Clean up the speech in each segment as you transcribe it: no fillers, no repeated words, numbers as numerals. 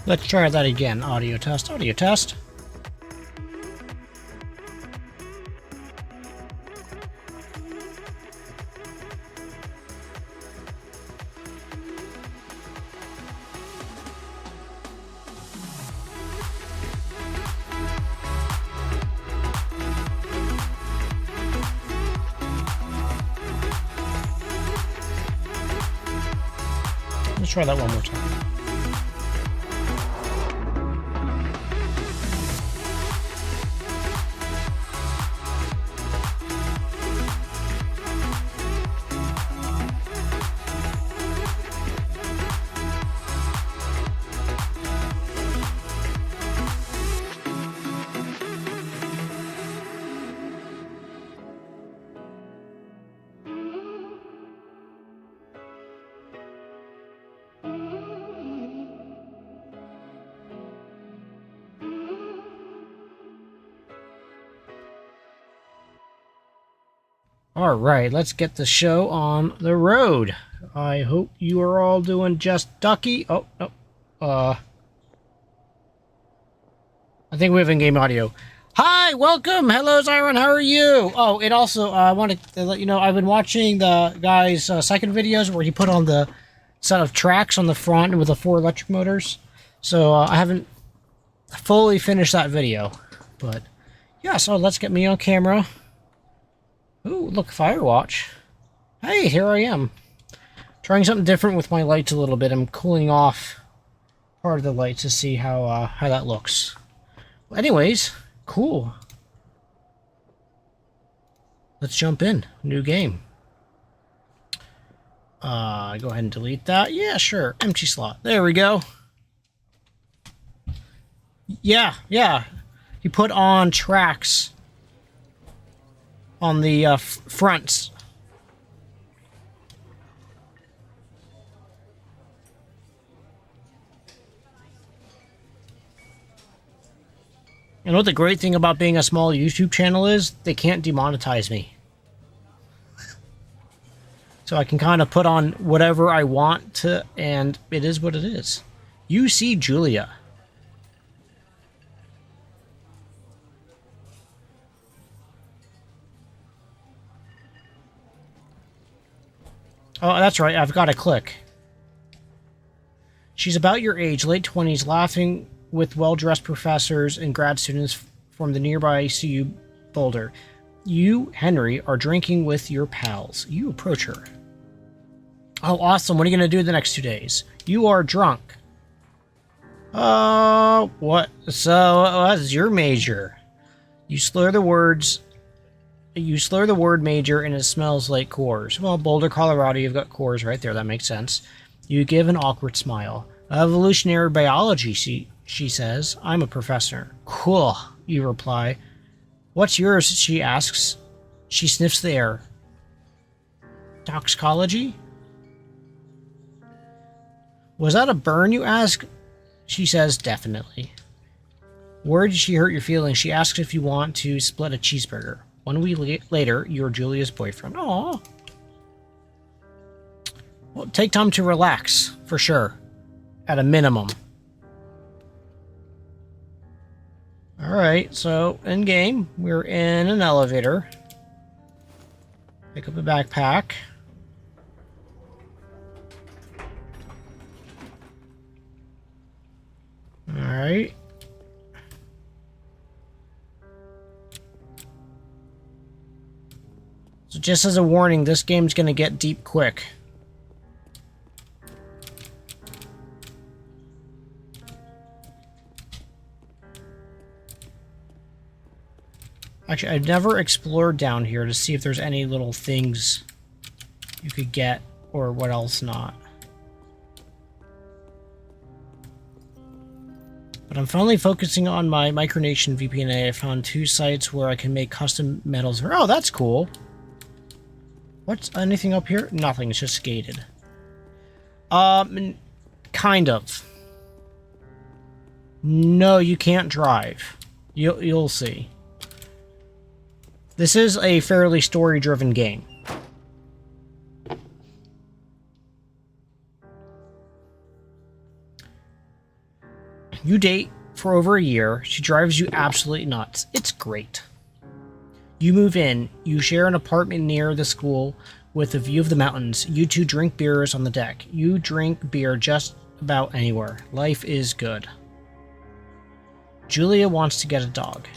Let's try that again. Audio test, audio test. Let's try that one more time. All right, let's get the show on the road. I hope you are all doing just ducky. Oh, no. I think we have in-game audio. Hi, welcome. Hello, Zyron. How are you? Oh, and also, I wanted to let you know, I've been watching the guy's second videos where he put on the set of tracks on the front with the 4 electric motors. So, I haven't fully finished that video. But, yeah, so let's get me on camera. Ooh, look, FIREWATCH. Hey, here I am. Trying something different with my lights a little bit. I'm cooling off part of the lights to see how that looks. Well, anyways, cool. Let's jump in. New game. Go ahead and delete that. Yeah, sure. Empty slot. There we go. Yeah. He put on tracks on the fronts. You know what the great thing about being a small YouTube channel is? They can't demonetize me. So I can kind of put on whatever I want to, and it is what it is. You see Julia. Oh, that's right. I've got to click. She's about your age, late 20s, laughing with well-dressed professors and grad students from the nearby CU Boulder. You, Henry, are drinking with your pals. You approach her. Oh, awesome. What are you going to do the next 2 days? You are drunk. What? So, what's your major? You slur the words... You slur the word major and it smells like Coors. Well, Boulder, Colorado, you've got Coors right there. That makes sense. You give an awkward smile. Evolutionary biology, she says. I'm a professor. Cool, you reply. What's yours? She asks. She sniffs the air. Toxicology? Was that a burn, you ask? She says, definitely. Where did she hurt your feelings? She asks if you want to split a cheeseburger. 1 week later, you're Julia's boyfriend. Aww. Well, take time to relax, for sure. At a minimum. Alright, so, in-game, we're in an elevator. Pick up a backpack. Alright. So just as a warning, this game's gonna get deep quick. Actually, I've never explored down here to see if there's any little things you could get or what else not. But I'm finally focusing on my Micronation VPNA. I found 2 sites where I can make custom medals. Oh, that's cool. What's anything up here? Nothing, it's just gated. Kind of. No, you can't drive. You'll see. This is a fairly story-driven game. You date for over a year. She drives you absolutely nuts. It's great. You move in. You share an apartment near the school with a view of the mountains. You two drink beers on the deck. You drink beer just about anywhere. Life is good. Julia wants to get a dog.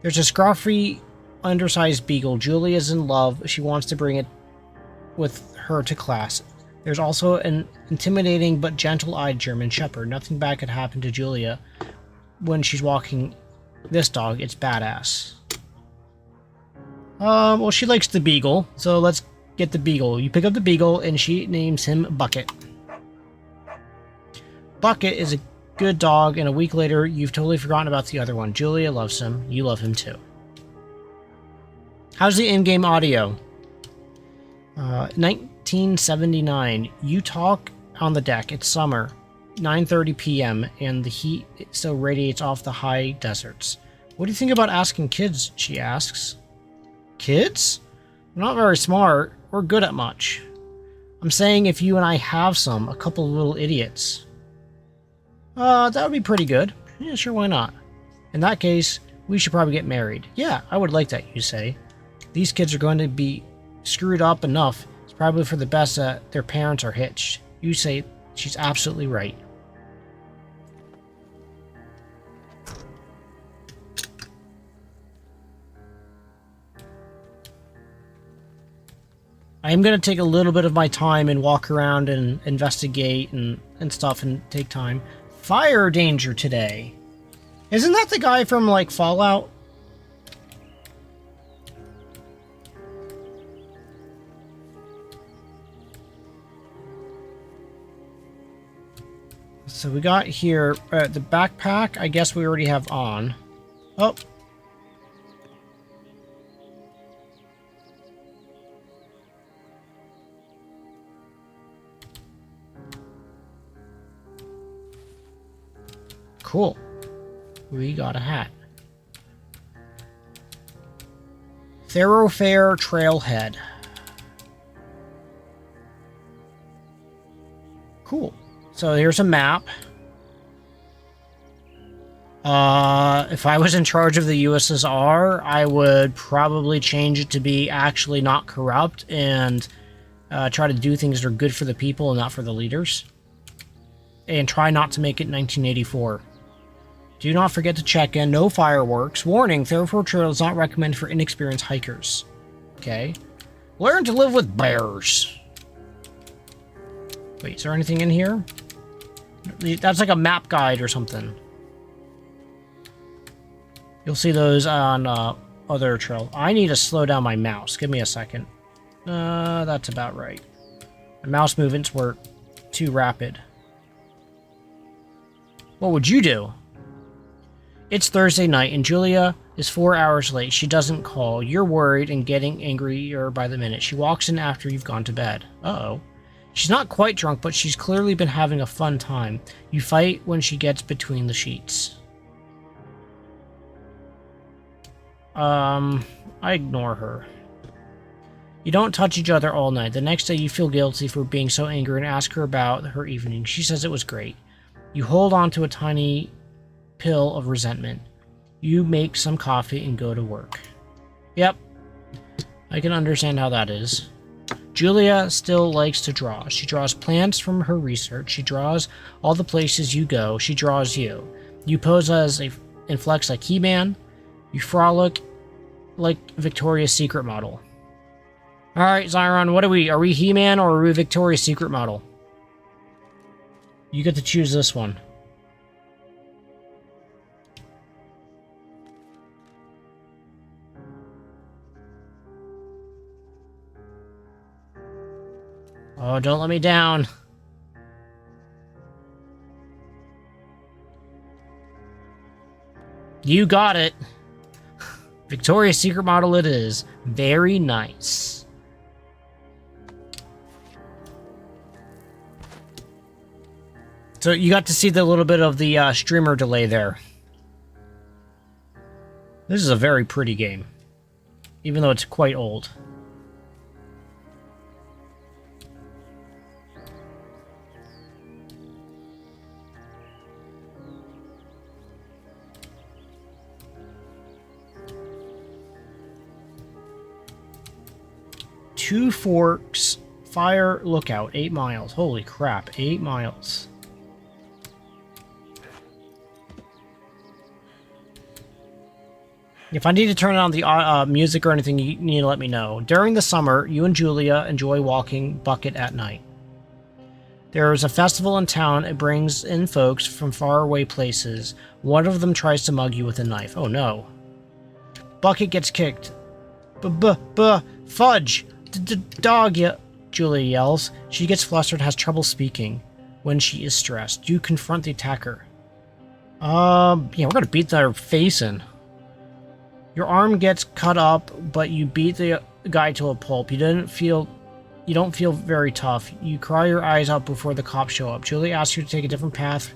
There's a scruffy, undersized beagle. Julia's in love. She wants to bring it with her to class. There's also an intimidating but gentle-eyed German shepherd. Nothing bad could happen to Julia when she's walking this dog. It's badass. Well, she likes the beagle, so let's get the beagle. You pick up the beagle, and she names him Bucket. Bucket is a good dog, and a week later, you've totally forgotten about the other one. Julia loves him. You love him, too. How's the in-game audio? 1979. You talk on the deck. It's summer. 9:30 p.m., and the heat still radiates off the high deserts. What do you think about asking kids, she asks. Kids? We're not very smart or good at much. I'm saying if you and I have a couple of little idiots. That would be pretty good. Yeah, sure, why not? In that case, we should probably get married. Yeah, I would like that, you say. These kids are going to be screwed up enough. It's probably for the best that their parents are hitched. You say she's absolutely right. I am going to take a little bit of my time and walk around and investigate and stuff and take time. Fire danger today. Isn't that the guy from, like, Fallout? So we got here, the backpack, I guess we already have on. Oh. Cool. We got a hat. Thoroughfare Trailhead. Cool. So here's a map. If I was in charge of the USSR, I would probably change it to be actually not corrupt and try to do things that are good for the people and not for the leaders. And try not to make it 1984. Do not forget to check in. No fireworks. Warning, Thoroughfare Trail is not recommended for inexperienced hikers. Okay. Learn to live with bears. Wait, is there anything in here? That's like a map guide or something. You'll see those on other trails. I need to slow down my mouse. Give me a second. That's about right. My mouse movements were too rapid. What would you do? It's Thursday night, and Julia is 4 hours late. She doesn't call. You're worried and getting angrier by the minute. She walks in after you've gone to bed. Uh-oh. She's not quite drunk, but she's clearly been having a fun time. You fight when she gets between the sheets. I ignore her. You don't touch each other all night. The next day you feel guilty for being so angry and ask her about her evening. She says it was great. You hold on to a tiny pill of resentment. You make some coffee and go to work. Yep. I can understand how that is. Julia still likes to draw. She draws plants from her research. She draws all the places you go. She draws you. You pose as and flex like He-Man. You frolic like Victoria's Secret model. Alright, Zyron, what are we? Are we He-Man or are we Victoria's Secret model? You get to choose this one. Oh, don't let me down. You got it. Victoria's Secret model it is. Very nice. So you got to see the little bit of the streamer delay there. This is a very pretty game, even though it's quite old. Two Forks Fire Lookout, 8 miles. Holy crap, 8 miles. If I need to turn on the music or anything, you need to let me know. During the summer, you and Julia enjoy walking Bucket at night. There is a festival in town. It brings in folks from faraway places. One of them tries to mug you with a knife. Oh no. Bucket gets kicked. Fudge! Dog, Julia yells. She gets flustered, has trouble speaking when she is stressed. You confront the attacker. Yeah, we're gonna beat their face in. Your arm gets cut up, but you beat the guy to a pulp. You don't feel very tough. You cry your eyes out before the cops show up. Julie asks you to take a different path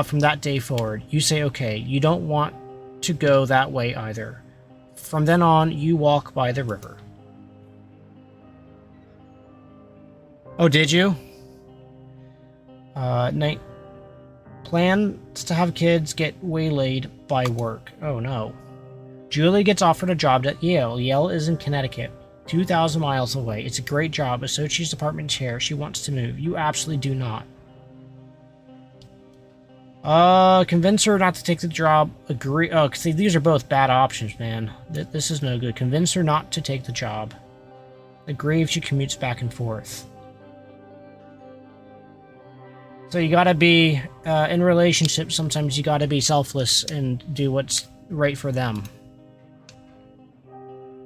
from that day forward. You say okay. You don't want to go that way either. From then on, you walk by the river. Oh, did you? Night. Plans to have kids get waylaid by work. Oh no. Julie gets offered a job at Yale. Yale is in Connecticut, 2,000 miles away. It's a great job. Associate's department chair. She wants to move. You absolutely do not. Convince her not to take the job. Agree. Oh, see, these are both bad options, man. This is no good. Convince her not to take the job. Agree if she commutes back and forth. So you gotta be, in relationships, sometimes you gotta be selfless and do what's right for them.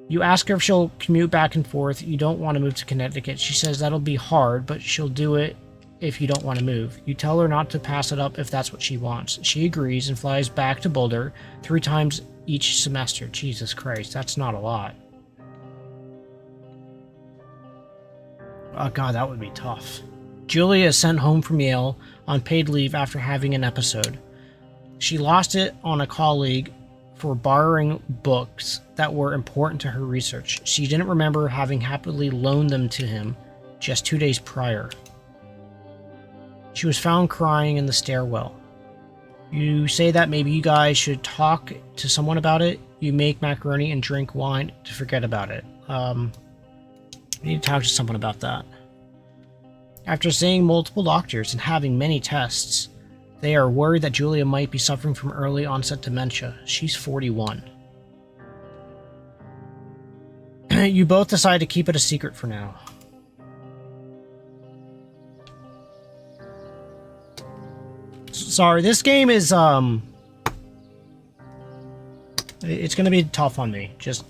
You ask her if she'll commute back and forth. You don't want to move to Connecticut. She says that'll be hard, but she'll do it if you don't want to move. You tell her not to pass it up if that's what she wants. She agrees and flies back to Boulder 3 times each semester. Jesus Christ, that's not a lot. Oh god, that would be tough. Julia is sent home from Yale on paid leave after having an episode. She lost it on a colleague for borrowing books that were important to her research. She didn't remember having happily loaned them to him just 2 days prior. She was found crying in the stairwell. You say that maybe you guys should talk to someone about it. You make macaroni and drink wine to forget about it. I need to talk to someone about that. After seeing multiple doctors and having many tests, they are worried that Julia might be suffering from early onset dementia. She's 41. You both decide to keep it a secret for now. Sorry, this game is, it's gonna be tough on me. Just...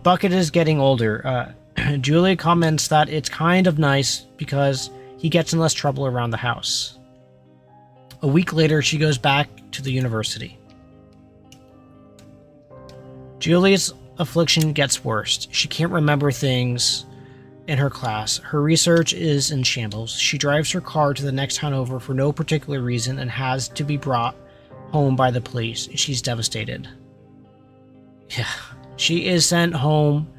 Bucket is getting older. Julie comments that it's kind of nice because he gets in less trouble around the house. A week later, she goes back to the university. Julie's affliction gets worse. She can't remember things in her class. Her research is in shambles. She drives her car to the next town over for no particular reason and has to be brought home by the police. She's devastated. Yeah. She is sent home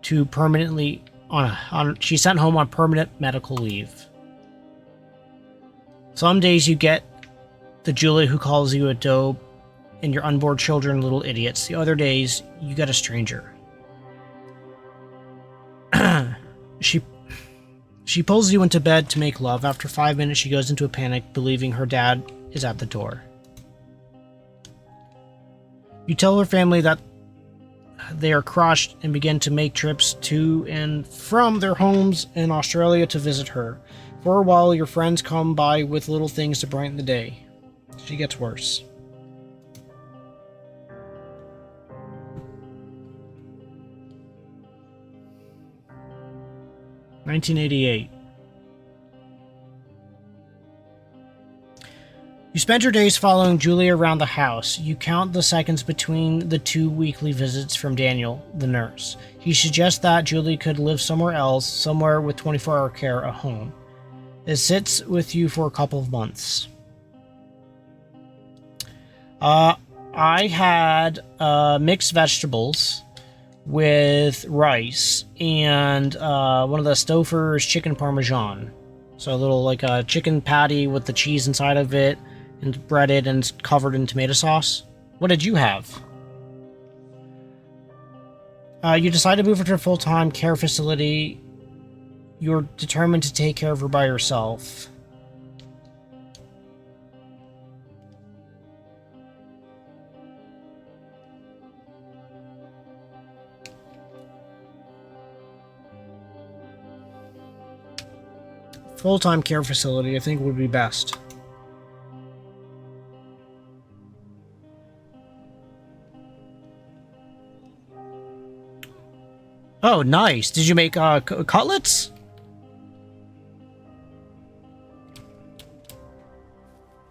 to permanently she's sent home on permanent medical leave. Some days you get the Julie who calls you a dope and your unborn children little idiots. The other days you get a stranger. She pulls you into bed to make love. After 5 minutes, she goes into a panic, believing her dad is at the door. You tell her family that they are crushed and begin to make trips to and from their homes in Australia to visit her. For a while, your friends come by with little things to brighten the day. She gets worse. (1988). You spend your days following Julia around the house. You count the seconds between the 2 weekly visits from Daniel, the nurse. He suggests that Julie could live somewhere else, somewhere with 24-hour care at home. It sits with you for a couple of months. I had mixed vegetables with rice and one of the Stouffer's chicken parmesan. So a little like a chicken patty with the cheese inside of it and breaded and covered in tomato sauce. What did you have? You decide to move her to a full-time care facility. You're determined to take care of her by yourself. Full-time care facility, I think, would be best. Oh, nice. Did you make cutlets?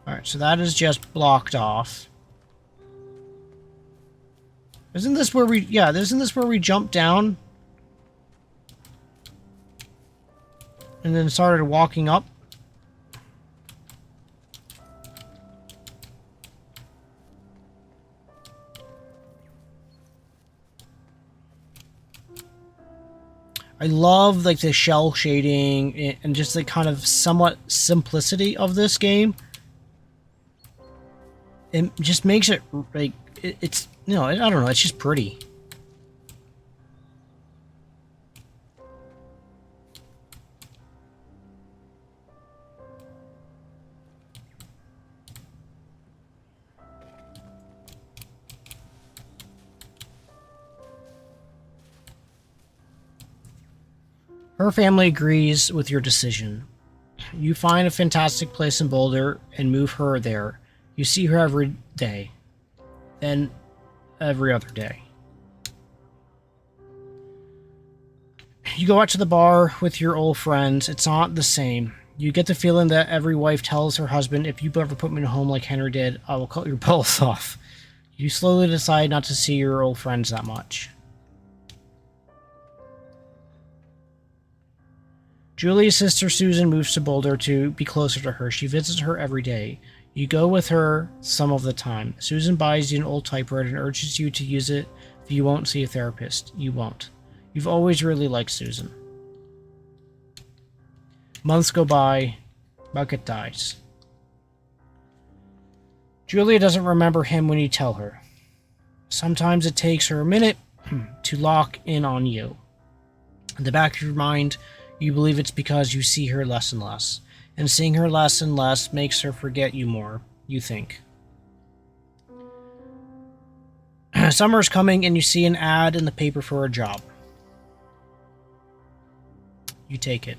Alright, so that is just blocked off. Isn't this where we... Yeah, isn't this where we jumped down? And then started walking up? I love like the shell shading and just the kind of somewhat simplicity of this game. It just makes it like it's, you know, I don't know, it's just pretty. Her family agrees with your decision. You find a fantastic place in Boulder and move her there. You see her every day. Then every other day. You go out to the bar with your old friends. It's not the same. You get the feeling that every wife tells her husband, if you ever put me in a home like Henry did, I will cut your balls off. You slowly decide not to see your old friends that much. Julie's sister Susan moves to Boulder to be closer to her. She visits her every day. You go with her some of the time. Susan buys you an old typewriter and urges you to use it if you won't see a therapist. You won't. You've always really liked Susan. Months go by. Bucket dies. Julia doesn't remember him when you tell her. Sometimes it takes her a minute to lock in on you. In the back of your mind, you believe it's because you see her less and less. And seeing her less and less makes her forget you more, you think. Summer's coming and you see an ad in the paper for a job. You take it.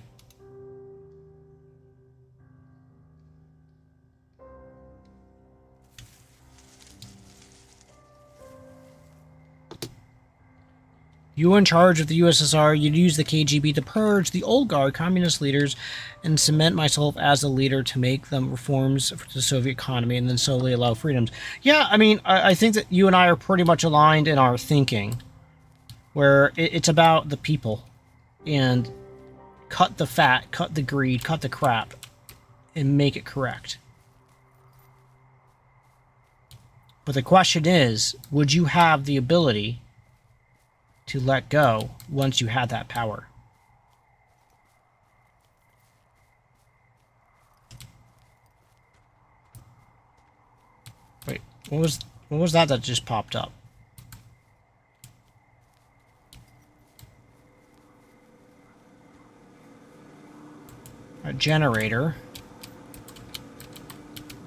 You were in charge of the USSR. You'd use the KGB to purge the old guard communist leaders and cement myself as a leader to make them reforms for the Soviet economy and then slowly allow freedoms. Yeah, I mean, I think that you and I are pretty much aligned in our thinking, where it's about the people and cut the fat, cut the greed, cut the crap, and make it correct. But the question is, would you have the ability to let go once you had that power? Wait, what was that just popped up? A generator.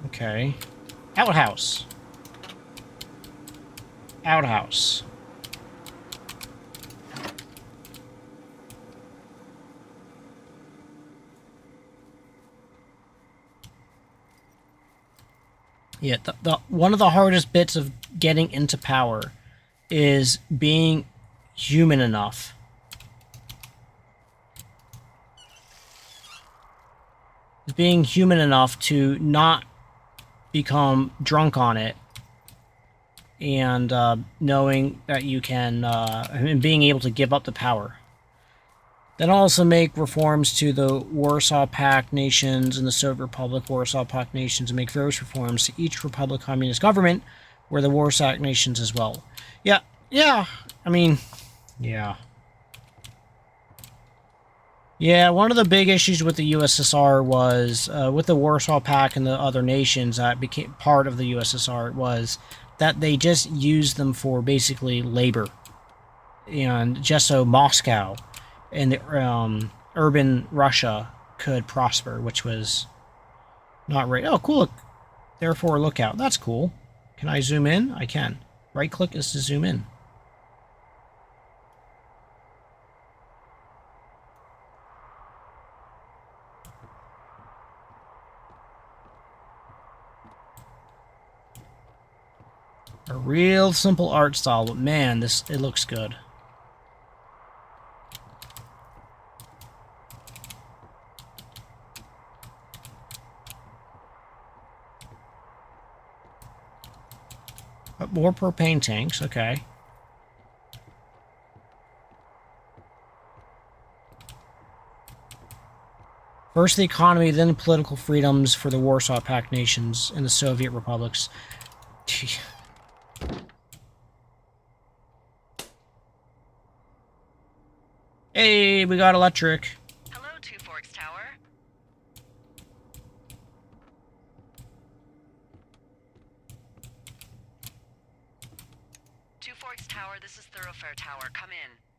Okay. Outhouse. Outhouse. Yeah, the one of the hardest bits of getting into power is being human enough. Being human enough to not become drunk on it, and knowing that you can, and being able to give up the power. Then also make reforms to the Warsaw Pact nations and the Soviet Republic, Warsaw Pact nations, and make various reforms to each Republic Communist government, where the Warsaw nations as well. Yeah, I mean, Yeah. Yeah, one of the big issues with the USSR was, with the Warsaw Pact and the other nations that became part of the USSR, was that they just used them for basically labor. And just so Moscow and the, urban Russia could prosper, which was not right. Oh, cool. Look. Therefore, lookout. That's cool. Can I zoom in? I can. Right click is to zoom in. A real simple art style, but man, it looks good. More propane tanks, okay. First the economy, then political freedoms for the Warsaw Pact nations and the Soviet republics. Hey, we got electric. Hello, Two Forks Tower. Two Forks Tower, this is Thoroughfare Tower. Come in.